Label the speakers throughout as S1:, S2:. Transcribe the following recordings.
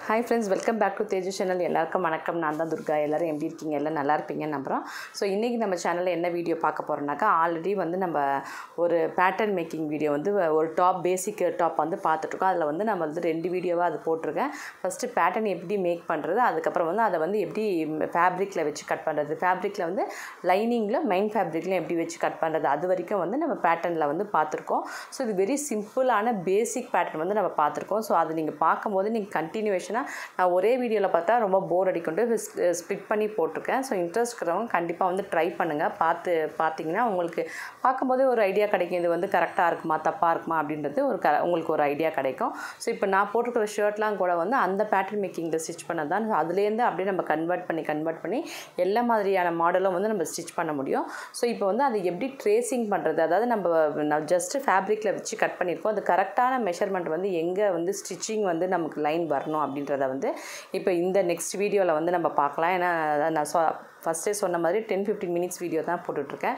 S1: Hi friends, welcome back to Teju channel. எல்லாருக்கும் வணக்கம். நான் தான் துர்கா. எல்லாரும் எப்படி இருக்கீங்க? எல்லாம் நல்லா இருப்பீங்கன்னு நம்புறோம். ஸோ இன்றைக்கி நம்ம சேனலில் என்ன வீடியோ பார்க்க போகிறோம்னாக்கா, ஆல்ரெடி வந்து நம்ம ஒரு பேட்டர்ன் மேக்கிங் வீடியோ வந்து ஒரு பேசிக் டாப் வந்து பார்த்துட்ருக்கோம். அதில் வந்து நம்ம வந்து 2 வீடியோவாக அது போட்டிருக்கேன். ஃபஸ்ட்டு பேட்டர்ன் எப்படி மேக் பண்ணுறது, அதுக்கப்புறம் வந்து அதை வந்து எப்படி ஃபேப்ரிக்கில் வச்சு கட் பண்ணுறது, ஃபேப்ரிக்கில் வந்து லைனிங்கில் மெயின் ஃபேப்ரிக்கில் எப்படி வச்சு கட் பண்ணுறது, அது வரைக்கும் வந்து நம்ம பேட்டர்னில் வந்து பார்த்துருக்கோம். ஸோ இது வெரி சிம்பிளான பேசிக் பேட்டர்ன் வந்து நம்ம பார்த்துருக்கோம். ஸோ அது நீங்கள் பார்க்கும்போது நீங்கள் கண்டினியூவேஷனாக நான் ஒரே வீடியோவில் பார்த்தா ரொம்ப போர் அடிக்கொண்டு ஸ்ப்ளிட் பண்ணி போட்டிருக்கேன். ஸோ இன்ட்ரெஸ்ட் இருக்கிறவங்க கண்டிப்பாக வந்து ட்ரை பண்ணுங்கள். பார்த்தீங்கன்னா உங்களுக்கு பார்க்கும்போதே ஒரு ஐடியா கிடைக்கும், இது வந்து கரெக்டாக இருக்குமா தப்பாக இருக்குமா அப்படின்றது உங்களுக்கு ஒரு ஐடியா கிடைக்கும். ஸோ இப்போ நான் போட்டிருக்கிற ஷர்ட்லாம் கூட வந்து அந்த பேட்டர்ன் மேக்கிங்கில் ஸ்டிச் பண்ணது தான். ஸோ அதுலேருந்து அப்படியே நம்ம கன்வெர்ட் பண்ணி எல்லா மாதிரியான மாடலும் வந்து நம்ம ஸ்டிச் பண்ண முடியும். ஸோ இப்போ வந்து அதை எப்படி ட்ரேசிங் பண்ணுறது, அதாவது நம்ம ஜஸ்ட்டு ஃபேப்ரிக்கில் வச்சு கட் பண்ணியிருக்கோம், அது கரெக்டான மெஷர்மெண்ட் வந்து எங்கே வந்து ஸ்டிச்சிங் வந்து நமக்கு லைன் வரணும் அப்படின்றத வந்து இப்போ இந்த நெக்ஸ்ட் வீடியோவில் வந்து நம்ம பார்க்கலாம். ஏன்னா நான் ஃபஸ்ட்டே சொன்ன மாதிரி 10-15 மினிட்ஸ் வீடியோ தான் போட்டுட்ருக்கேன்.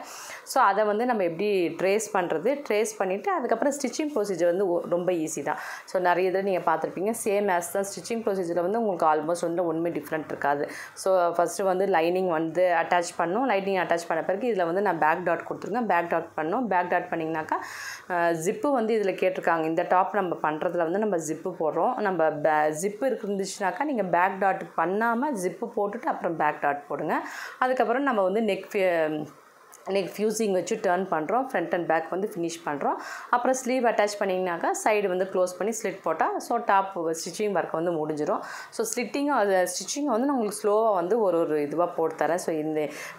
S1: ஸோ அதை வந்து நம்ம எப்படி ட்ரேஸ் பண்ணிவிட்டு அதுக்கப்புறம் ஸ்டிச்சிங் ப்ரொசீஜர் வந்து ரொம்ப ஈஸி தான். ஸோ நிறைய இதில் நீங்கள் பார்த்துருப்பீங்க, சேம் ஆஸ் தான் ஸ்டிச்சிங் ப்ரொசீஜரில் வந்து உங்களுக்கு ஆல்மோஸ்ட் வந்து ஒன்றுமே டிஃப்ரெண்ட் இருக்காது. ஸோ ஃபஸ்ட்டு வந்து லைனிங் வந்து அட்டாச் பண்ணணும். லைனிங் அட்டாச் பண்ண பிறகு இதில் வந்து நான் பேக் டாட் கொடுத்துருங்க. பேக் டாட் பண்ணணும். பேக் டாட் பண்ணிங்கனாக்கா ஜிப்பு வந்து இதில் கேட்டிருக்காங்க. இந்த டாப் நம்ம பண்ணுறதுல வந்து நம்ம ஜிப்பு போடுறோம். நம்ம ஜிப்பு இருந்துச்சுனாக்கா நீங்கள் பேக் டாட் பண்ணாமல் ஜிப்பு போட்டுட்டு அப்புறம் பேக் டாட் போடுங்க. அதுக்கப்புறம் நம்ம வந்து நெக் ஃபியூசிங் வச்சு டர்ன் பண்ணுறோம். ஃப்ரண்ட் அண்ட் பேக் வந்து ஃபினிஷ் பண்ணுறோம். அப்புறம் ஸ்லீவ் அட்டாச் பண்ணிங்கனாக்கா சைடு வந்து க்ளோஸ் பண்ணி ஸ்லிட் போட்டால் ஸோ டாப் ஸ்டிச்சிங் ஒர்க் வந்து முடிஞ்சிடும். ஸோ ஸ்டிச்சிங்கை வந்து நான் உங்களுக்கு ஸ்லோவாக வந்து ஒரு இதுவாக போட்டு தரேன். ஸோ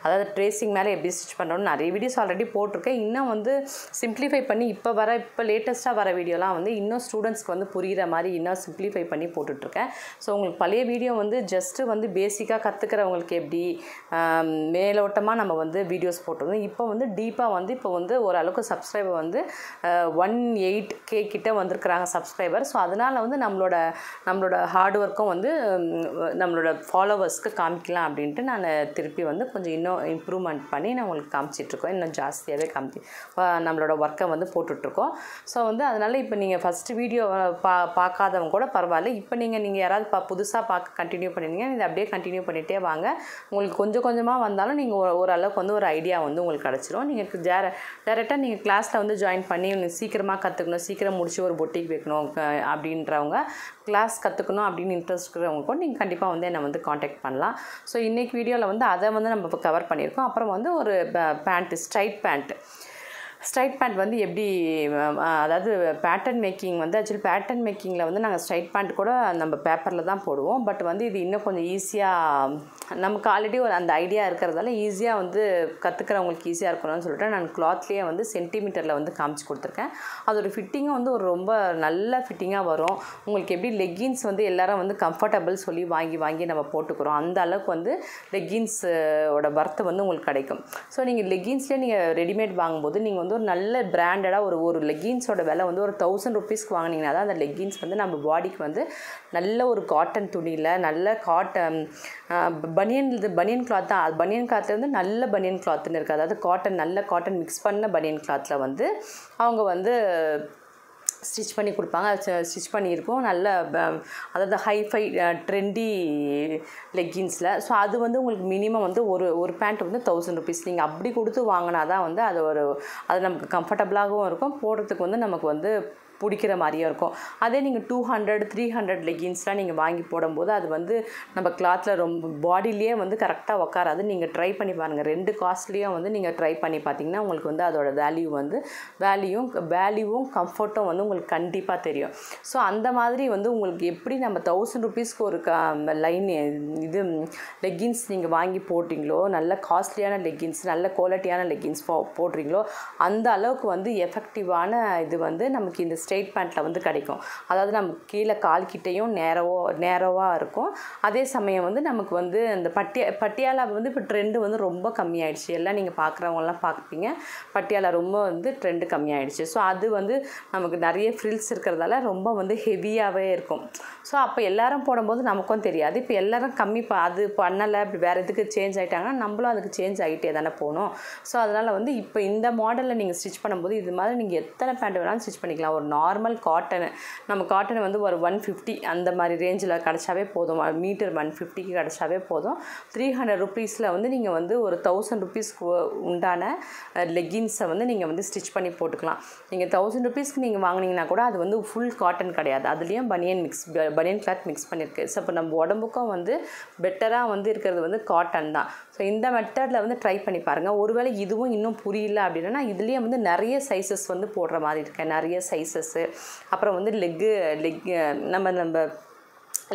S1: அதாவது ட்ரேசிங் மேலே எப்படி ஸ்டிச் பண்ணுறோன்னு நிறைய வீடியோஸ் ஆல்ரெடி போட்டிருக்கேன். இன்னும் வந்து சிம்ப்ளிஃபை பண்ணி இப்போ லேட்டஸ்ட்டாக வர வீடியோலாம் வந்து இன்னும் ஸ்டூடெண்ட்ஸ்க்கு வந்து புரிகிற மாதிரி இன்னும் சிம்ப்ளிஃபை பண்ணி போட்டுட்ருக்கேன். ஸோ உங்களுக்கு பழைய வீடியோ வந்து ஜஸ்ட்டு வந்து பேசிக்காக கற்றுக்கிறவங்களுக்கு எப்படி மேலோட்டமாக நம்ம வந்து வீடியோஸ் போட்டிருக்கோம். இப்போ வந்து டீப்பாக வந்து இப்போ வந்து ஓரளவுக்கு சப்ஸ்கிரைபர் வந்து 18K கிட்ட வந்திருக்கிறாங்க சப்ஸ்கிரைபர். ஸோ அதனால் வந்து நம்மளோட ஹார்ட் ஒர்க்கும் வந்து நம்மளோட ஃபாலோவர்ஸ்க்கு காமிக்கலாம் அப்படின்ட்டு நான் திருப்பி வந்து கொஞ்சம் இன்னும் இம்ப்ரூவ்மெண்ட் பண்ணி நான் உங்களுக்கு காமிச்சிட்ருக்கோம். இன்னும் ஜாஸ்தியாகவே நம்மளோட ஒர்க்கை வந்து போட்டுட்ருக்கோம். ஸோ வந்து அதனால் இப்போ நீங்கள் ஃபஸ்ட்டு வீடியோ பார்க்காதவங்க கூட பரவாயில்ல. இப்போ நீங்கள் யாராவது புதுசாக பார்க்க கண்டினியூ பண்ணிங்க, இதை அப்படியே கண்டினியூ பண்ணிகிட்டே வாங்க. உங்களுக்கு கொஞ்சம் கொஞ்சமாக வந்தாலும் நீங்கள் ஓரளவுக்கு வந்து ஒரு ஐடியா வந்து உங்களுக்கு கிடச்சிரும். நீங்கள் டேரெக்டாக நீங்கள் கிளாஸில் வந்து ஜாயின் பண்ணி சீக்கிரமாக கற்றுக்கணும், சீக்கிரம் முடிச்சு ஒரு பொட்டிக் வைக்கணும் அப்படின்றவங்க, கிளாஸ் கற்றுக்கணும் அப்படின்னு இன்ட்ரெஸ்ட் இருக்கிறவங்க கூட நீங்கள் கண்டிப்பாக வந்து என்னை வந்து காண்டாக்ட் பண்ணலாம். ஸோ இன்றைக்கி வீடியோவில் வந்து அதை வந்து நம்ம இப்போ கவர் பண்ணியிருக்கோம். அப்புறம் வந்து ஒரு ஸ்ட்ரைட் பேண்ட் வந்து எப்படி, அதாவது பேட்டர்ன் மேக்கிங் வந்து ஆக்சுவலி பேட்டர்ன் மேக்கிங்கில் வந்து நாங்கள் ஸ்ட்ரைட் பேண்ட் கூட நம்ம பேப்பரில் தான் போடுவோம். பட் வந்து இது இன்னும் கொஞ்சம் ஈஸியாக நமக்கு ஆல்ரெடி ஒரு அந்த ஐடியா இருக்கிறதால ஈஸியாக வந்து கற்றுக்கிறவங்களுக்கு ஈஸியாக இருக்கணும்னு சொல்லிட்டு நான் கிளாத்லேயே வந்து சென்டிமீட்டரில் வந்து காமிச்சு கொடுத்துருக்கேன். அதோட ஃபிட்டிங்கும் வந்து ஒரு ரொம்ப நல்ல ஃபிட்டிங்காக வரும். உங்களுக்கு எப்படி லெக்கின்ஸ் வந்து எல்லோரும் வந்து கம்ஃபர்டபுள் சொல்லி வாங்கி நம்ம போட்டுக்கிறோம், அந்த அளவுக்கு வந்து லெக்கின்ஸோட வர்த்து வந்து உங்களுக்கு கிடைக்கும். ஸோ நீங்கள் லெக்கின்ஸ்லேயே நீங்கள் ரெடிமேட் வாங்கும்போது நீங்கள் வந்து ஒரு நல்ல பிராண்டடாக ஒரு லெக்கின்ஸோட விலை வந்து ஒரு 1000 ருபீஸ்க்கு வாங்கினீங்கன்னா தான் அந்த லெக்கின்ஸ் வந்து நம்ம பாடிக்கு வந்து நல்ல ஒரு காட்டன் துணியில் நல்ல பனியன் கிளாத் தான். அது பனியன் கிளாத்தில் வந்து நல்ல பனியன் கிளாத்துன்னு இருக்குது. அதாவது நல்ல காட்டன் மிக்ஸ் பண்ண பனியன் கிளாத்தில் வந்து அவங்க வந்து ஸ்டிச் பண்ணி கொடுப்பாங்க. ஸ்டிச் பண்ணியிருக்கோம் நல்ல, அதாவது ஹைஃபை ட்ரெண்டி லெக்கின்ஸில். ஸோ அது வந்து உங்களுக்கு மினிமம் வந்து ஒரு பேண்ட் வந்து 1000 ருபீஸ். நீங்கள் அப்படி கொடுத்து வாங்கினா தான் வந்து அது நமக்கு கம்ஃபர்டபுளாகவும் இருக்கும், போடுறதுக்கு வந்து நமக்கு வந்து பிடிக்கிற மாதிரியும் இருக்கும். அதே நீங்கள் 200-300 லெகின்ஸ்லாம் நீங்கள் வாங்கி போடும்போது அது வந்து நம்ம கிளாத்தில் ரொம்ப பாடியிலேயே வந்து கரெக்டாக உட்காராது. நீங்கள் ட்ரை பண்ணி பாருங்கள். 2 காஸ்ட்லேயும் வந்து நீங்கள் ட்ரை பண்ணி பார்த்தீங்கன்னா உங்களுக்கு வந்து அதோட வேல்யூவும் கம்ஃபர்ட்டும் வந்து உங்களுக்கு கண்டிப்பாக தெரியும். ஸோ அந்த மாதிரி வந்து உங்களுக்கு எப்படி நம்ம 1000 ருபீஸ்க்கு ஒரு லெக்கின்ஸ் நீங்கள் வாங்கி போட்டிங்களோ, நல்ல காஸ்ட்லியான லெக்கின்ஸ், நல்ல குவாலிட்டியான லெக்கின்ஸ் போடுறீங்களோ, அந்த அளவுக்கு வந்து எஃபெக்டிவான இது வந்து நமக்கு இந்த ஸ்ட்ரெயிட் பேண்ட்டில் வந்து கிடைக்கும். அதாவது நமக்கு கீழே கால் கிட்டையும் நேரோவாக இருக்கும். அதே சமயம் வந்து நமக்கு வந்து அந்த பட்டியாலா வந்து இப்போ ட்ரெண்டு வந்து ரொம்ப கம்மியாயிடுச்சு. எல்லாம் நீங்கள் பார்க்குறவங்கலாம் பார்ப்பீங்க, பட்டியாலா ரொம்ப வந்து ட்ரெண்டு கம்மியாயிடுச்சு. ஸோ அது வந்து நமக்கு நிறைய ஃப்ரில்ஸ் இருக்கிறதால ரொம்ப வந்து ஹெவியாகவே இருக்கும். ஸோ அப்போ எல்லாரும் போடும்போது நமக்கும் தெரியாது. இப்போ எல்லாரும் கம்மி அது பண்ணலை, இப்படி வேறு எதுக்கு சேஞ்ச் ஆகிட்டாங்கன்னா நம்மளும் அதுக்கு சேஞ்ச் ஆகிட்டே தானே போகணும். ஸோ அதனால் வந்து இப்போ இந்த மாடலில் நீங்கள் ஸ்டிச் பண்ணும்போது இது மாதிரி நீங்கள் எத்தனை பேண்ட் வேணாலும் ஸ்டிச் பண்ணிக்கலாம். ஒரு நார்மல் காட்டனு, நம்ம காட்டன் வந்து ஒரு 150 அந்த மாதிரி ரேஞ்சில் கிடச்சாவே போதும். மீட்டர் 150க்கு கிடச்சாவே போதும். 300 ருபீஸில் வந்து நீங்கள் வந்து ஒரு 1000 ருபீஸ்க்கு உண்டான லெகின்ஸை வந்து நீங்கள் வந்து ஸ்டிச் பண்ணி போட்டுக்கலாம். நீங்கள் 1000 ருபீஸ்க்கு நீங்கள் வாங்கினீங்கன்னா கூட அது வந்து ஃபுல் காட்டன் கிடையாது, அதுலேயும் பனியன் கிளாத் மிக்ஸ் பண்ணியிருக்கு. ஸோ இப்போ நம்ம உடம்புக்கும் வந்து பெட்டராக வந்து இருக்கிறது வந்து காட்டன் தான். ஸோ இந்த மெத்தடில் வந்து ட்ரை பண்ணி பாருங்கள். ஒருவேளை இதுவும் இன்னும் புரியல அப்படின்னா இதுலேயே வந்து நிறைய சைஸஸ் வந்து போடுற மாதிரி இருக்கேன், நிறைய சைஸஸ்ஸு. அப்புறம் வந்து லெக் நம்ம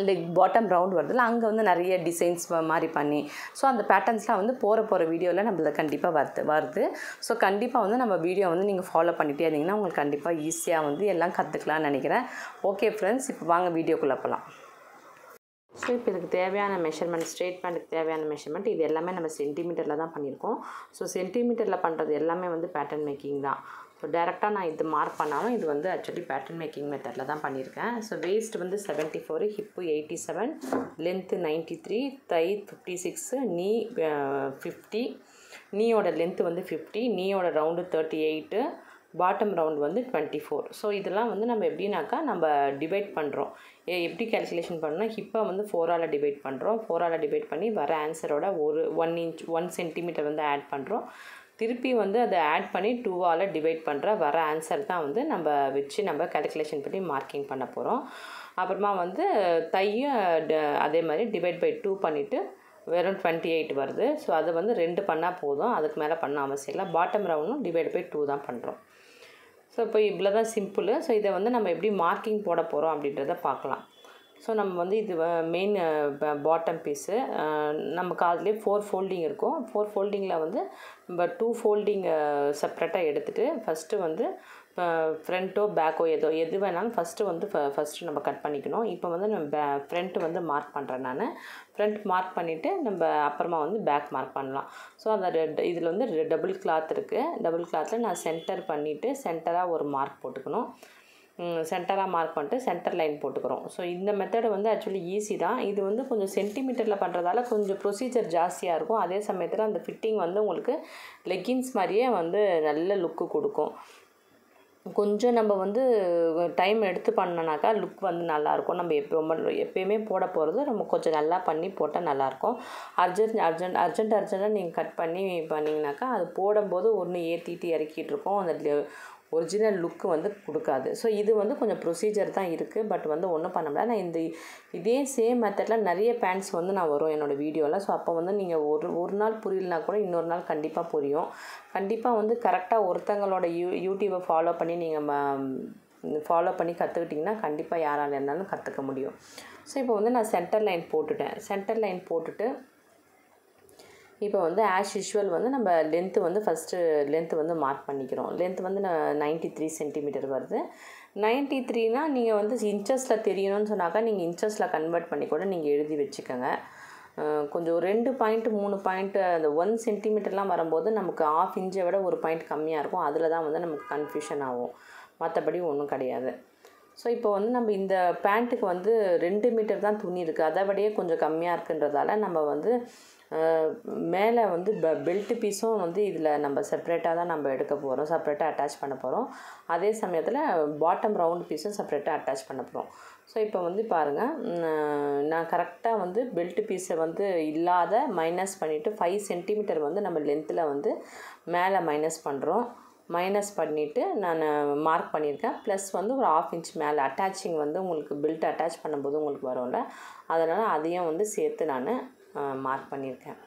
S1: லெக் பாட்டம் ரவுண்ட் வருதுல, அங்கே வந்து நிறைய டிசைன்ஸ் மாதிரி பண்ணி, ஸோ அந்த பேட்டர்ன்ஸ்லாம் வந்து போகிற வீடியோவில் நம்மளுக்கு கண்டிப்பாக வருது. ஸோ கண்டிப்பாக வந்து நம்ம வீடியோ வந்து நீங்கள் ஃபாலோ பண்ணிகிட்டே இருந்தீங்கன்னா உங்களுக்கு கண்டிப்பாக ஈஸியாக வந்து எல்லாம் கற்றுக்கலாம்னு நினைக்கிறேன். ஓகே ஃப்ரெண்ட்ஸ், இப்போ வாங்க வீடியோக்குள்ளே போகலாம். ஸோ இப்போ இதுக்கு தேவையான மெஷர்மெண்ட், ஸ்ட்ரெயிட் பேண்ட்டுக்கு தேவையான மெஷர்மெண்ட் இது எல்லாமே நம்ம சென்டிமீட்டரில் தான் பண்ணியிருக்கோம். ஸோ சென்டிமீட்டரில் பண்ணுறது எல்லாமே வந்து பேட்டர்ன் மேக்கிங் தான். ஸோ டேரெக்டாக நான் இது மார்க் பண்ணாலும் இது வந்து ஆக்சுவலி பேட்டர்ன் மேக்கிங் மெத்தடில் தான் பண்ணியிருக்கேன். ஸோ வேஸ்ட் வந்து 74, ஹிப்பு 87, லென்த்து 93, தை 56, நீ 50, நீயோட லென்த்து வந்து 50, நீயோட ரவுண்டு 38, பாட்டம் ரவுண்ட் வந்து 24. ஸோ இதெல்லாம் வந்து நம்ம எப்படின்னாக்கா நம்ம டிவைட் பண்ணுறோம். எப்படி கேல்குலேஷன் பண்ணோம்னா ஹிப்பை வந்து 4ஆல் டிவைட் பண்ணுறோம். 4ஆல் டிவைட் பண்ணி வர ஆன்சரோட 1 சென்டிமீட்டர் வந்து ஆட் பண்ணுறோம். திருப்பி வந்து அதை ஆட் பண்ணி 2ஆல் டிவைட் பண்ணுற வர ஆன்சர் தான் வந்து நம்ம வச்சு நம்ம கேல்குலேஷன் பண்ணி மார்க்கிங் பண்ண போகிறோம். அப்புறமா வந்து தையும் அதே மாதிரி டிவைட் பை 2 பண்ணிவிட்டு வெறும் 28 வருது. ஸோ அது வந்து 2 பண்ணால் போதும், அதுக்கு மேலே பண்ண அவசியம் இல்லை. பாட்டம் ரவுண்டும் டிவைட் பை 2 தான் பண்ணுறோம். ஸோ இப்போ இவ்வளோ தான் சிம்பிள். ஸோ இதை வந்து நம்ம எப்படி மார்க்கிங் போட போகிறோம் அப்படின்றத பார்க்கலாம். ஸோ நம்ம வந்து இது மெயின் பாட்டம் பீஸு, நமக்கு அதுலேயே 4 ஃபோல்டிங் இருக்கும். 4 ஃபோல்டிங்கில் வந்து நம்ம 2 ஃபோல்டிங் செப்ரேட்டாக எடுத்துகிட்டு ஃபஸ்ட்டு வந்து ஃப்ரண்ட்டோ பேக்கோ எது வேணாலும் ஃபஸ்ட்டு நம்ம கட் பண்ணிக்கணும். இப்போ வந்து நம்ம ஃப்ரண்ட்டு வந்து மார்க் பண்ணுறேன் நான். ஃப்ரண்ட் மார்க் பண்ணிவிட்டு நம்ம அப்புறமா வந்து பேக் மார்க் பண்ணலாம். ஸோ அந்த இதில் வந்து டபுள் கிளாத் இருக்குது. டபுள் கிளாத்தில் நான் சென்டர் பண்ணிவிட்டு சென்டராக ஒரு மார்க் போட்டுக்கணும். சென்டராக மார்க் பண்ணிட்டு சென்டர் லைன் போட்டுக்கிறோம். ஸோ இந்த மெத்தடு வந்து ஆக்சுவலி ஈஸி தான். இது வந்து கொஞ்சம் சென்டிமீட்டரில் பண்ணுறதால கொஞ்சம் ப்ரொசீஜர் ஜாஸ்தியாக இருக்கும். அதே சமயத்தில் அந்த ஃபிட்டிங் வந்து உங்களுக்கு லெகின்ஸ் மாதிரியே வந்து நல்ல லுக்கு கொடுக்கும். கொஞ்சம் நம்ம வந்து டைம் எடுத்து பண்ணோன்னாக்கா லுக் வந்து நல்லாயிருக்கும். நம்ம எப்போயுமே போட போகிறது நம்ம கொஞ்சம் நல்லா பண்ணி போட்டால் நல்லாயிருக்கும். அர்ஜென்ட்டாக நீங்கள் கட் பண்ணி பண்ணிங்கனாக்கா அது போடும்போது ஒன்று ஏற்றிட்டு இறக்கிட்டு இருக்கோம், அந்த ஒரிஜினல் லுக்கு வந்து கொடுக்காது. ஸோ இது வந்து கொஞ்சம் ப்ரொசீஜர் தான் இருக்குது. பட் வந்து ஒன்றும் பண்ண முடியாது. நான் இதே சேம் மெத்தடில் நிறைய பேண்ட்ஸ் வந்து நான் வரும் என்னோடய வீடியோவில். ஸோ அப்போ வந்து நீங்கள் ஒரு நாள் புரியலனா கூட இன்னொரு நாள் கண்டிப்பாக புரியும். கண்டிப்பாக வந்து கரெக்டாக ஒருத்தங்களோட யூடியூப்பை ஃபாலோ பண்ணி நீங்கள் ஃபாலோ பண்ணி கற்றுக்கிட்டிங்கன்னா கண்டிப்பாக யாரால் இருந்தாலும் கற்றுக்க முடியும். ஸோ இப்போ வந்து நான் சென்டர் லைன் போட்டுட்டேன். சென்டர் லைன் போட்டுட்டு இப்போ வந்து ஆஸ் யூஷுவல் வந்து நம்ம லென்த்து வந்து ஃபஸ்ட்டு லென்த்து வந்து மார்க் பண்ணிக்கிறோம். லென்த்து வந்து 93 சென்டிமீட்டர் வருது. 93னா நீங்கள் வந்து இன்ச்சஸில் தெரியணும்னு சொன்னாக்கா நீங்கள் இன்ச்சஸில் கன்வெர்ட் பண்ணி கூட நீங்கள் எழுதி வச்சுக்கோங்க. கொஞ்சம் 2 பாயிண்ட் 3 பாயிண்ட்டு அந்த 1 சென்டிமீட்டர்லாம் வரும்போது நமக்கு 1/2 இன்ச்சை விட 1 பாயிண்ட் கம்மியாக இருக்கும். அதில் தான் வந்து நமக்கு கன்ஃபியூஷன் ஆகும், மற்றபடி ஒன்றும் கிடையாது. ஸோ இப்போ வந்து நம்ம இந்த பேண்ட்டுக்கு வந்து 2 மீட்டர் தான் துணி இருக்குது, அதை விடையே கொஞ்சம் கம்மியாக இருக்குன்றதால நம்ம வந்து மேலே வந்து பெல்ட் பீஸும் வந்து இதில் நம்ம செப்ரேட்டாக தான் நம்ம எடுக்க போகிறோம், செப்ரேட்டாக அட்டாச் பண்ண போகிறோம். அதே சமயத்தில் பாட்டம் ரவுண்ட் பீஸும் செப்ரேட்டாக அட்டாச் பண்ண போகிறோம். ஸோ இப்போ வந்து பாருங்கள், நான் கரெக்டாக வந்து பெல்ட் பீஸை வந்து இல்லாத மைனஸ் பண்ணிவிட்டு 5 சென்டிமீட்டர் வந்து நம்ம லென்த்தில் வந்து மேலே மைனஸ் பண்ணுறோம். மைனஸ் பண்ணிவிட்டு நான் மார்க் பண்ணியிருக்கேன். ப்ளஸ் வந்து ஒரு 1/2 இன்ச் மேலே அட்டாச்சிங் வந்து உங்களுக்கு பெல்ட் அட்டாச் பண்ணும்போது உங்களுக்கு வரும்ல, அதனால் அதையும் வந்து சேர்த்து நான் மார்க் பண்ணியிருக்கேன்.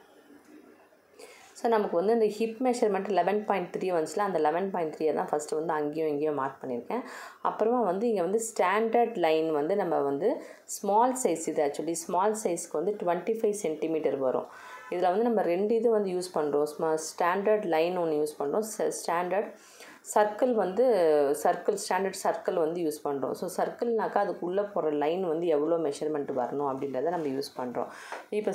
S1: ஸோ நமக்கு வந்து இந்த ஹிப் மெஷர்மெண்ட் 11.3 வந்துச்சுல, அந்த 11.3 தான் ஃபஸ்ட்டு வந்து அங்கேயும் இங்கேயும் மார்க் பண்ணியிருக்கேன். அப்புறமா வந்து இங்கே வந்து ஸ்டாண்டர்ட் லைன் வந்து நம்ம வந்து ஸ்மால் சைஸ், இது ஆக்சுவலி ஸ்மால் சைஸ்க்கு வந்து 25 சென்டிமீட்டர் வரும். இதில் வந்து நம்ம 2 இது வந்து யூஸ் பண்ணுறோம். ஸ்டாண்டர்ட் லைன் ஒன்று யூஸ் பண்ணுறோம், ஸ்டாண்டர்ட் சர்க்கிள் வந்து ஸ்டாண்டர்ட் சர்க்கிள் வந்து யூஸ் பண்ணுறோம். ஸோ சர்க்கிள்னாக்கா அதுக்குள்ளே போகிற லைன் வந்து எவ்வளோ மெஷர்மெண்ட் வரணும் அப்படின்றத நம்ம யூஸ் பண்ணுறோம். இப்போ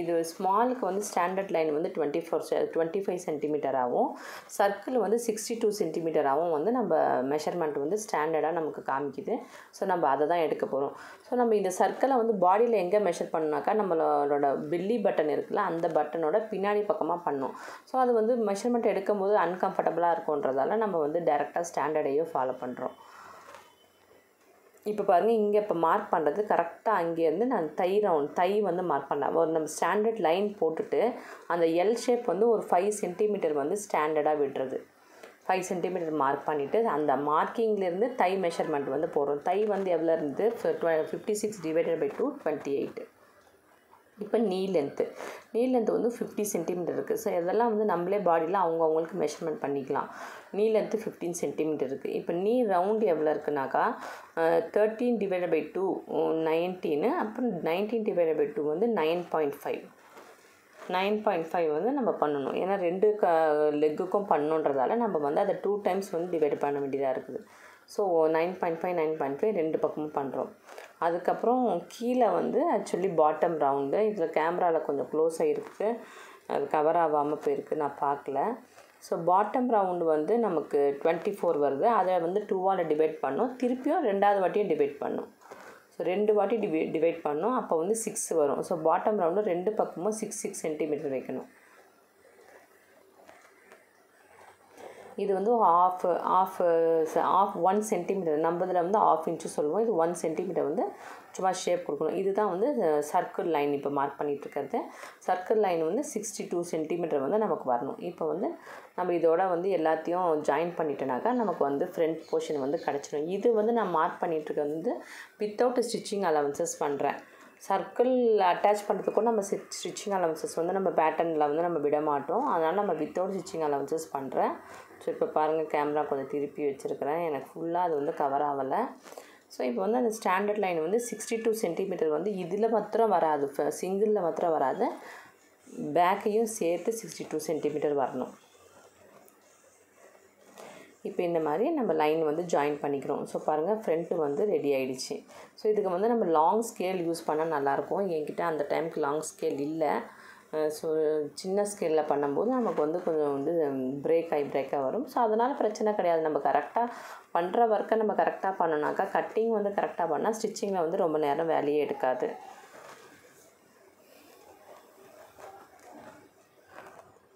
S1: இது ஸ்மாலுக்கு வந்து ஸ்டாண்டர்ட் லைன் வந்து 25 சென்டிமீட்டராகவும் சர்க்கிள் வந்து 62 சென்டிமீட்டராகவும் வந்து நம்ம மெஷர்மெண்ட் வந்து ஸ்டாண்டர்டாக நமக்கு காமிக்குது. ஸோ நம்ம அதை தான் எடுக்க போகிறோம். ஸோ நம்ம இந்த சர்க்கிளை வந்து பாடியில் எங்கே மெஷர் பண்ணோம்னாக்கா நம்மளோட பெல்லி பட்டன் இருக்குல்ல, அந்த பட்டனோட பின்னாடி பக்கமாக பண்ணோம். ஸோ அது வந்து மெஷர்மெண்ட் எடுக்கும்போது அன்கம்ஃபர்டபுளாக இருக்குன்றதால நம்ம வந்து டைரெக்டாக ஸ்டாண்டர்டையும் ஃபாலோ பண்ணுறோம். இப்போ பாருங்கள், இங்கே இப்போ மார்க் பண்ணுறது கரெக்டாக அங்கேருந்து நான் தை வந்து மார்க் பண்ணேன். ஒரு நம்ம ஸ்டாண்டர்ட் லைன் போட்டுட்டு அந்த எல் ஷேப் வந்து ஒரு 5 சென்டிமீட்டர் வந்து ஸ்டாண்டர்டாக விடுறது. 5 சென்டிமீட்டர் மார்க் பண்ணிவிட்டு அந்த மார்க்கிங்லேருந்து தை மெஷர்மெண்ட் வந்து போடுறோம். தை வந்து எவ்வளோ இருந்து 56 டிவைடட் பை 2 28. இப்போ நீ லென்த்து வந்து 50 சென்டிமீட்டர் இருக்குது. ஸோ இதெல்லாம் வந்து நம்மளே பாடியில் அவங்களுக்கு மெஷர்மெண்ட் பண்ணிக்கலாம். நீ லென்த்து 15 சென்டிமீட்டர் இருக்குது. இப்போ நீ ரவுண்டு எவ்வளோ இருக்குனாக்கா 13 டிவைடட் பை 2 19, அப்புறம் 19 டிவைடட் பை 2 வந்து 9.5 வந்து நம்ம பண்ணணும். ஏன்னா 2 லெக்குக்கும் பண்ணணுன்றதால நம்ம வந்து அதை 2 டைம்ஸ் வந்து டிவைட் பண்ண வேண்டியதாக இருக்குது. ஸோ 9.5 2 பக்கமும் பண்ணுறோம். அதுக்கப்புறம் கீழே வந்து ஆக்சுவலி பாட்டம் ரவுண்டு, இதில் கேமராவில் கொஞ்சம் க்ளோஸ் ஆகிருக்கு, அது கவர் ஆகாமல் போயிருக்கு, நான் பார்க்கல. ஸோ பாட்டம் ரவுண்டு வந்து நமக்கு 24 வருது. அதை வந்து 2ஆல் டிவைட் பண்ணோம். திருப்பியும் 2வது வாட்டியும் டிவைட் பண்ணோம். ஸோ 2 வாட்டி டிவைட் பண்ணோம். அப்போ வந்து 6 வரும். ஸோ பாட்டம் ரவுண்டு 2 பக்கமும் 6 சென்டிமீட்டர் வைக்கணும். இது வந்து ஆஃப் 1 சென்டிமீட்டர், நம்ம இதில் வந்து 1/2 இன்ச்சு சொல்லுவோம். இது 1 சென்டிமீட்டர் வந்து சும்மா ஷேப் கொடுக்கணும். இதுதான் வந்து சர்க்கிள் லைன். இப்போ மார்க் பண்ணிகிட்ருக்கிறது சர்க்கிள் லைன் வந்து 62 சென்டிமீட்டர் வந்து நமக்கு வரணும். இப்போ வந்து நம்ம இதோட வந்து எல்லாத்தையும் ஜாயின் பண்ணிட்டோனாக்கா நமக்கு வந்து ஃப்ரண்ட் போர்ஷன் வந்து கிடச்சிடும். இது வந்து நான் மார்க் பண்ணிகிட்ருக்கிறது வந்து வித்தவுட் ஸ்டிச்சிங் அலவன்சஸ் பண்ணுறேன். சர்க்கிள் அட்டாச் பண்ணுறதுக்கும் நம்ம ஸ்டிச்சிங் அலவன்சஸ் வந்து நம்ம பேட்டர்னில் வந்து நம்ம விட மாட்டோம். அதனால் நம்ம வித்தவுட் ஸ்டிச்சிங் அலவன்சஸ் பண்ணுறேன். ஸோ இப்போ பாருங்கள், கேமரா கொஞ்சம் திருப்பி வச்சுருக்கிறேன், எனக்கு ஃபுல்லாக அது வந்து கவர் ஆகலை. ஸோ இப்போ வந்து அந்த ஸ்டாண்டர்ட் லைன் வந்து 62 சென்டிமீட்டர் வந்து இதில் மாத்திரம் வராது, சிங்கிளில் மாத்திரம் வராது, பேக்கையும் சேர்த்து 62 சென்டிமீட்டர் வரணும். இப்போ இந்த மாதிரி நம்ம லைன் வந்து ஜாயின் பண்ணிக்கிறோம். ஸோ பாருங்கள், ஃப்ரண்ட்டு வந்து ரெடி ஆகிடுச்சு. ஸோ இதுக்கு வந்து நம்ம லாங் ஸ்கேல் யூஸ் பண்ணால் நல்லாயிருக்கும். என்கிட்ட அந்த டைமுக்கு லாங் ஸ்கேல் இல்லை. ஸோ சின்ன ஸ்கேலில் பண்ணும்போது நமக்கு வந்து கொஞ்சம் வந்து பிரேக்காக வரும். ஸோ அதனால் பிரச்சனை கிடையாது. நம்ம கரெக்டாக பண்ணுற ஒர்க்கை நம்ம கரெக்டாக பண்ணோனாக்கா கட்டிங் வந்து கரெக்டாக பண்ணால் ஸ்டிச்சிங்கில் வந்து ரொம்ப நேரம் வேலையே எடுக்காது.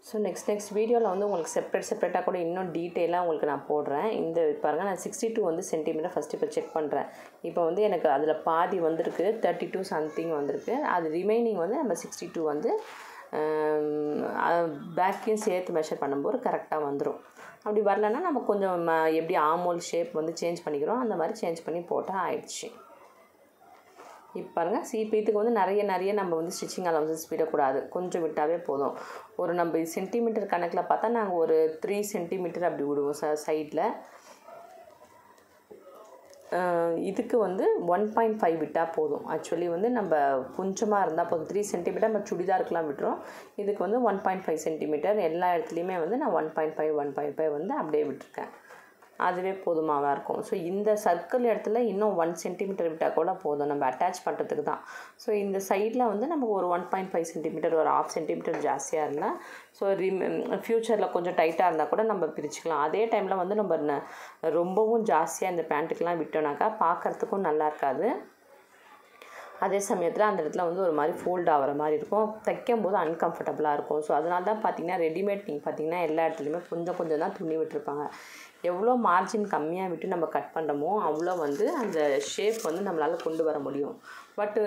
S1: ஸோ நெக்ஸ்ட் வீடியோவில் வந்து உங்களுக்கு செப்பரேட்டாக கூட இன்னும் டீட்டெயிலாக உங்களுக்கு நான் போடுறேன். இந்த பாருங்கள், நான் 62 வந்து சென்டிமீட்டர் ஃபஸ்ட்டு இப்போ செக் பண்ணுறேன். இப்போ வந்து எனக்கு அதில் பாதி வந்திருக்கு, 32 சம்திங் வந்திருக்கு. அது ரிமைனிங் வந்து நம்ம 62 வந்து பேக்கையும் சேர்த்து மெஷர் பண்ணும்போது கரெக்டாக வந்துடும். அப்படி வரலன்னா நம்ம கொஞ்சம் எப்படி ஆமோல் ஷேப் வந்து சேஞ்ச் பண்ணிக்கிறோம், அந்த மாதிரி சேஞ்ச் பண்ணி போட்டால் ஆயிடுச்சு. இப்போ பாருங்கள், இப்போ இதுக்கு வந்து நிறைய நம்ம வந்து ஸ்டிச்சிங் அலவன்சஸ் விடக்கூடாது, கொஞ்சம் விட்டாவே போதும். ஒரு நம்ம சென்டிமீட்டர் கணக்கில் பார்த்தா நாங்கள் ஒரு 3 சென்டிமீட்டர் அப்படி விடுவோம் சைடில். இதுக்கு வந்து 1.5 விட்டால் போதும். ஆக்சுவலி வந்து நம்ம கொஞ்சமாக இருந்தால் போதும். 3 சென்டிமீட்டர் நம்ம சுடிதாருக்கெலாம் விட்டுறோம். இதுக்கு வந்து 1.5 சென்டிமீட்டர் எல்லா இடத்துலையுமே வந்து நான் 1.5 வந்து அப்படியே விட்டுருக்கேன். அதுவே போதுமாவாக இருக்கும். ஸோ இந்த சர்க்கிள் இடத்துல இன்னும் 1 சென்டிமீட்டர் விட்டால் கூட போதும், நம்ம அட்டாச் பண்ணுறதுக்கு தான். ஸோ இந்த சைடில் வந்து நமக்கு ஒரு 1.5 சென்டிமீட்டர், ஒரு 1/2 சென்டிமீட்டர் ஜாஸ்தியாக இருந்தால், ஸோ ஃப்யூச்சரில் கொஞ்சம் டைட்டாக இருந்தால் கூட நம்ம பிரிச்சுக்கலாம். அதே டைமில் வந்து நம்ம ரொம்பவும் ஜாஸ்தியாக இந்த பேண்ட்டுக்கெலாம் விட்டோனாக்கா பார்க்குறதுக்கும் நல்லா இருக்காது. அதே சமயத்தில் அந்த இடத்துல வந்து ஒரு மாதிரி ஃபோல்ட் ஆகிற மாதிரி இருக்கும், தைக்கும்போது அன்கம்ஃபர்டபுளாக இருக்கும். ஸோ அதனால தான் பார்த்திங்கன்னா ரெடிமேட் நீங்கள் பார்த்திங்கன்னா எல்லா இடத்துலையுமே கொஞ்சம் தான் துணி விட்டுருப்பாங்க. எவ்வளோ மார்ஜின் கம்மியாக விட்டு நம்ம கட் பண்ணுறோமோ அவ்வளோ வந்து அந்த ஷேப் வந்து நம்மளால் கொண்டு வர முடியும். பட்டு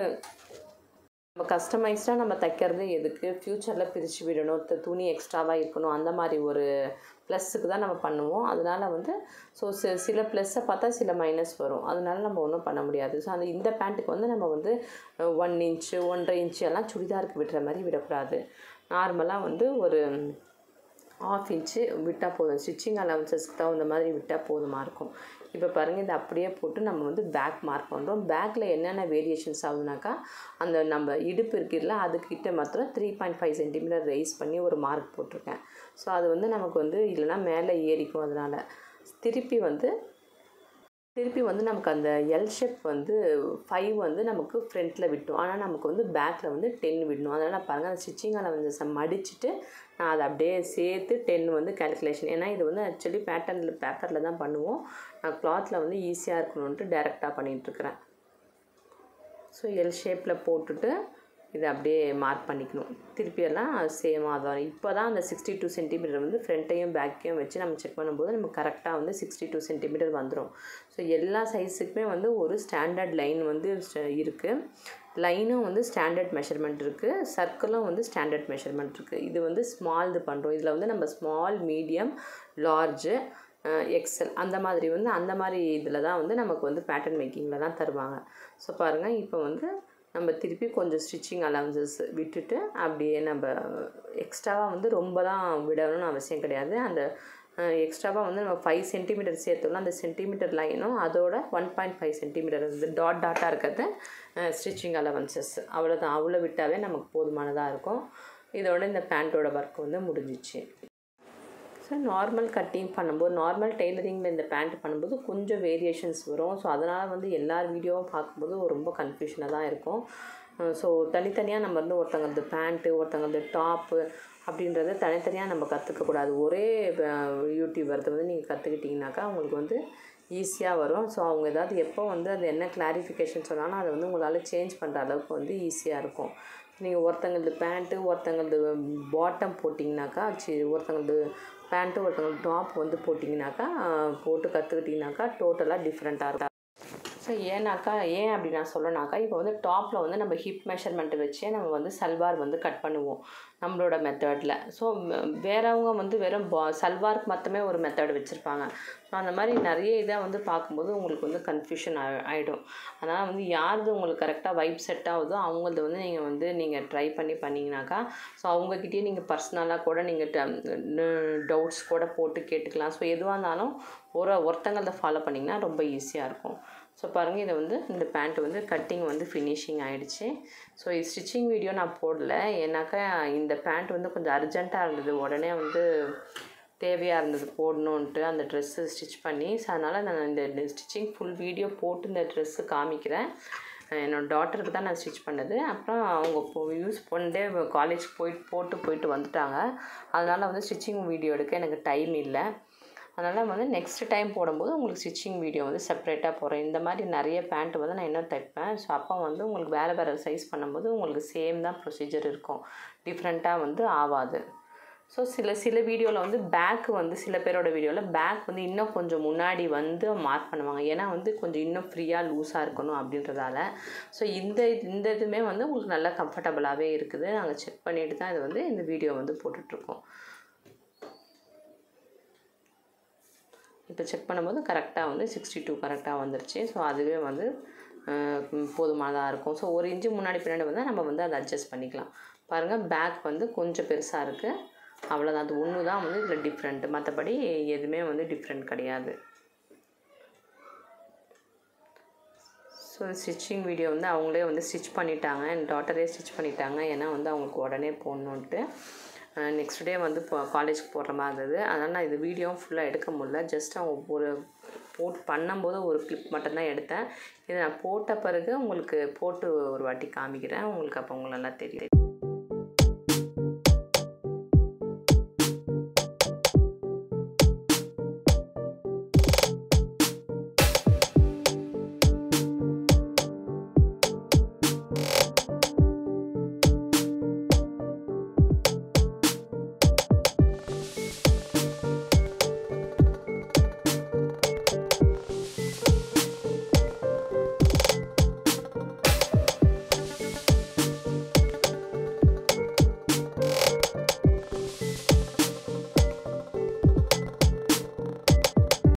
S1: நம்ம கஸ்டமைஸ்டாக நம்ம தைக்கிறது எதுக்கு, ஃப்யூச்சரில் பிரித்து விடணும், துணி எக்ஸ்ட்ராவாக இருக்கணும், அந்த மாதிரி ஒரு ப்ளஸ்ஸுக்கு தான் நம்ம பண்ணுவோம். அதனால் வந்து ஸோ சில ப்ளஸ்ஸை பார்த்தா சில மைனஸ் வரும், அதனால நம்ம ஒன்றும் பண்ண முடியாது. ஸோ இந்த பேண்ட்டுக்கு வந்து நம்ம வந்து 1 இன்ச்சு 1.5 இன்ச்சு எல்லாம் சுடிதாருக்கு விடுற மாதிரி விடக்கூடாது. நார்மலாக வந்து ஒரு 1/2 இன்ச்சு விட்டால் போதும். ஸ்டிச்சிங் அலவன்சஸ்க்கு தகுந்த மாதிரி விட்டால் போதுமாக இருக்கும். இப்போ பாருங்கள், இதை அப்படியே போட்டு நம்ம வந்து பேக் மார்க் பண்ணுறோம். பேக்கில் என்னென்ன வேரியேஷன்ஸ் ஆகுதுனாக்கா, அந்த நம்ம இடுப்பு இருக்குல்ல அதுக்கிட்ட மாத்திரம் 3.5 சென்டிமீட்டர் ரைஸ் பண்ணி ஒரு மார்க் போட்டிருக்கேன். ஸோ அது வந்து நமக்கு வந்து இல்லைனா மேலே ஏறிக்கும். அதனால் திருப்பி வந்து நமக்கு அந்த எல் ஷேப் வந்து 5 வந்து நமக்கு ஃப்ரண்ட்டில் விட்டோம். ஆனால் நமக்கு வந்து பேக்கில் வந்து 10 விடணும். அதனால் நான் பாருங்கள் அந்த ஸ்டிச்சிங் அலவன்ஸை மடிச்சுட்டு நான் அதை அப்படியே சேர்த்து 10 வந்து கேல்குலேஷன். ஏன்னா இது வந்து ஆக்சுவலி பேப்பரில் தான் பண்ணுவோம். நான் கிளாத்தில் வந்து ஈஸியாக இருக்கணுன்ட்டு டேரெக்டாக பண்ணிகிட்ருக்கிறேன். ஸோ எல் ஷேப்பில் போட்டுட்டு இதை அப்படியே மார்க் பண்ணிக்கணும். திருப்பியெல்லாம் சேமாக தான். இப்போ தான் அந்த 62 சென்டிமீட்டர் வந்து ஃப்ரண்ட்டையும் பேக்கையும் வச்சு நம்ம செக் பண்ணும்போது நமக்கு கரெக்டாக வந்து 62 சென்டிமீட்டர் வந்துடும். ஸோ எல்லா சைஸுக்குமே வந்து ஒரு ஸ்டாண்டர்ட் லைன் வந்து இருக்குது. லைனும் வந்து ஸ்டாண்டர்ட் மெஷர்மெண்ட் இருக்குது, சர்க்கிளும் வந்து ஸ்டாண்டர்ட் மெஷர்மெண்ட் இருக்குது. இது வந்து ஸ்மால் இது பண்ணுறோம். இதில் வந்து நம்ம ஸ்மால், மீடியம், லார்ஜு, எக்ஸல் அந்த மாதிரி இதில் தான் வந்து நமக்கு வந்து பேட்டர்ன் மேக்கிங்கில் தான் தருவாங்க. ஸோ பாருங்கள், இப்போ வந்து நம்ம திருப்பி கொஞ்சம் ஸ்டிச்சிங் அலவன்சஸ் விட்டுட்டு அப்படியே நம்ம எக்ஸ்ட்ராவாக வந்து ரொம்பலாம் விடணும்னு அவசியம் கிடையாது. அந்த எக்ஸ்ட்ராவாக வந்து நம்ம 5 சென்டிமீட்டர் சேர்த்தோம்னா அந்த சென்டிமீட்டர் லைனும் அதோட 1.5 சென்டிமீட்டர் வந்து டாட்டாக இருக்கிறது ஸ்டிச்சிங் அலவன்சஸ். அவ்வளோதான். அவ்வளோ விட்டாவே நமக்கு போதுமானதாக இருக்கும். இதோட இந்த பேண்ட்டோட ஒர்க் வந்து முடிஞ்சிச்சு. ஸோ நார்மல் கட்டிங் பண்ணும்போது, நார்மல் டெய்லரிங்கில் இந்த பேண்ட் பண்ணும்போது கொஞ்சம் வேரியேஷன்ஸ் வரும். ஸோ அதனால் வந்து எல்லார் வீடியோவும் பார்க்கும்போது ரொம்ப கன்ஃபியூஷனாக தான் இருக்கும். ஸோ தனித்தனியாக நம்ம வந்து ஒருத்தங்களது பேண்ட்டு, ஒருத்தங்களது டாப்பு அப்படின்றத தனித்தனியாக நம்ம கற்றுக்கக்கூடாது. ஒரே யூடியூபர்த்தை வந்து நீங்கள் கற்றுக்கிட்டிங்கனாக்கா உங்களுக்கு வந்து ஈஸியாக வரும். ஸோ அவங்க ஏதாவது எப்போ வந்து அது என்ன கிளாரிஃபிகேஷன் சொன்னாலும் அதை வந்து உங்களால் சேஞ்ச் பண்ணுற அளவுக்கு வந்து ஈஸியாக இருக்கும். நீங்கள் ஒருத்தங்களது பேண்ட்டு, ஒருத்தங்களது பாட்டம் போட்டிங்கனாக்கா, ஒருத்தங்களது பேண்ட்டு, ஒருத்தங்களுக்கு டாப் வந்து போட்டிங்கனாக்கா, போட்டு கற்றுக்கிட்டிங்கனாக்கா டோட்டலாக டிஃப்ரெண்ட்டாக இருக்கும். ஸோ ஏன் அப்படி நான் சொல்லனாக்கா, இப்போ வந்து டாப்பில் வந்து நம்ம ஹிப் மெஷர்மெண்ட்டு வச்சே நம்ம வந்து சல்வார் வந்து கட் பண்ணுவோம் நம்மளோட மெத்தடில். ஸோ வேறவங்க வந்து வெறும் சல்வாருக்கு மட்டுமே ஒரு மெத்தட் வச்சுருப்பாங்க. ஸோ அந்த மாதிரி நிறைய இதை வந்து பார்க்கும்போது உங்களுக்கு வந்து கன்ஃபியூஷன் ஆகிடும். அதனால் வந்து யாருது உங்களுக்கு கரெக்டாக வைப் செட் ஆகுதோ அவங்களது வந்து நீங்கள் ட்ரை பண்ணிங்கனாக்கா, ஸோ அவங்கக்கிட்டே நீங்கள் பர்சனலாக கூட நீங்கள் டவுட்ஸ் கூட போட்டு கேட்டுக்கலாம். ஸோ எதுவாக இருந்தாலும் ஒருத்தங்கள ஃபாலோ பண்ணிங்கன்னா ரொம்ப ஈஸியாக இருக்கும். ஸோ பாருங்கள், இதை வந்து இந்த பேண்ட் வந்து கட்டிங் வந்து ஃபினிஷிங் ஆகிடுச்சு. ஸோ ஸ்டிச்சிங் வீடியோ நான் போடல, ஏன்னாக்கா இந்த பேண்ட் வந்து கொஞ்சம் அர்ஜெண்ட்டாக இருந்தது, உடனே வந்து தேவையாக இருந்தது போடணுன்ட்டு அந்த ட்ரெஸ்ஸு ஸ்டிச் பண்ணி. ஸோ அதனால் நான் இந்த ஸ்டிச்சிங் ஃபுல் வீடியோ போட்டு இந்த ட்ரெஸ்ஸு காமிக்கிறேன். என்னோடய டாட்டருக்கு தான் நான் ஸ்டிச் பண்ணது. அப்புறம் அவங்க யூஸ் பண்ணிட்டே காலேஜ் போயிட்டு வந்துட்டாங்க. அதனால் வந்து ஸ்டிச்சிங் வீடியோ எடுக்க எனக்கு டைம் இல்லை. அதனால் வந்து நெக்ஸ்ட் டைம் போடும்போது உங்களுக்கு ஸ்டிச்சிங் வீடியோ வந்து செப்பரேட்டாக போடுறேன். இந்த மாதிரி நிறைய பேண்ட்டு வந்து நான் இன்னும் தைப்பேன். ஸோ அப்போ வந்து உங்களுக்கு வேறு சைஸ் பண்ணும்போது உங்களுக்கு சேம் தான் ப்ரொசீஜர் இருக்கும், டிஃப்ரெண்ட்டாக வந்து ஆகாது. ஸோ சில வீடியோவில் வந்து பேக் வந்து சில பேரோட வீடியோவில் பேக் வந்து இன்னும் கொஞ்சம் முன்னாடி வந்து மார்க் பண்ணுவாங்க. ஏன்னா வந்து கொஞ்சம் இன்னும் ஃப்ரீயாக லூஸாக இருக்கணும் அப்படின்றதால. ஸோ இந்த இதுவுமே வந்து உங்களுக்கு நல்லா கம்ஃபர்டபுளாகவே இருக்குது. நாங்கள் செக் பண்ணிவிட்டு தான் இது வந்து இந்த வீடியோ வந்து போட்டுட்ருக்கோம். இப்போ செக் பண்ணும்போது கரெக்டாக வந்து 62 கரெக்டாக வந்துருச்சு. ஸோ அதுவே வந்து போதுமானதாக இருக்கும். ஸோ 1 இன்ச்சு முன்னாடி பின்னாடி வந்தால் நம்ம வந்து அதை அட்ஜஸ்ட் பண்ணிக்கலாம். பாருங்கள், பேக் வந்து கொஞ்சம் பெருசாக இருக்குது, அவ்வளோதான். அது ஒன்று தான் வந்து இதில் டிஃப்ரெண்ட்டு, மற்றபடி எதுவுமே வந்து டிஃப்ரெண்ட் கிடையாது. ஸோ ஸ்டிச்சிங் வீடியோ வந்து அவங்களே வந்து ஸ்டிச் பண்ணிட்டாங்க, என் டாட்டரே ஸ்டிச் பண்ணிட்டாங்க. ஏன்னா வந்து அவங்களுக்கு உடனே போடணுன்ட்டு. நெக்ஸ்ட் டே வந்து காலேஜுக்கு போடுற மாதிரி இருந்தது. அதனால் நான் இது வீடியோவும் ஃபுல்லாக எடுக்க முடியல. ஜஸ்ட் அவங்க போட்டு பண்ணும்போது ஒரு கிளிப் மட்டும்தான் எடுத்தேன். இதை நான் போட்ட பிறகு உங்களுக்கு போட்டு ஒரு வாட்டி காமிக்கிறேன். உங்களுக்கு அப்போ உங்களுக்கு நல்லா தெரியும்.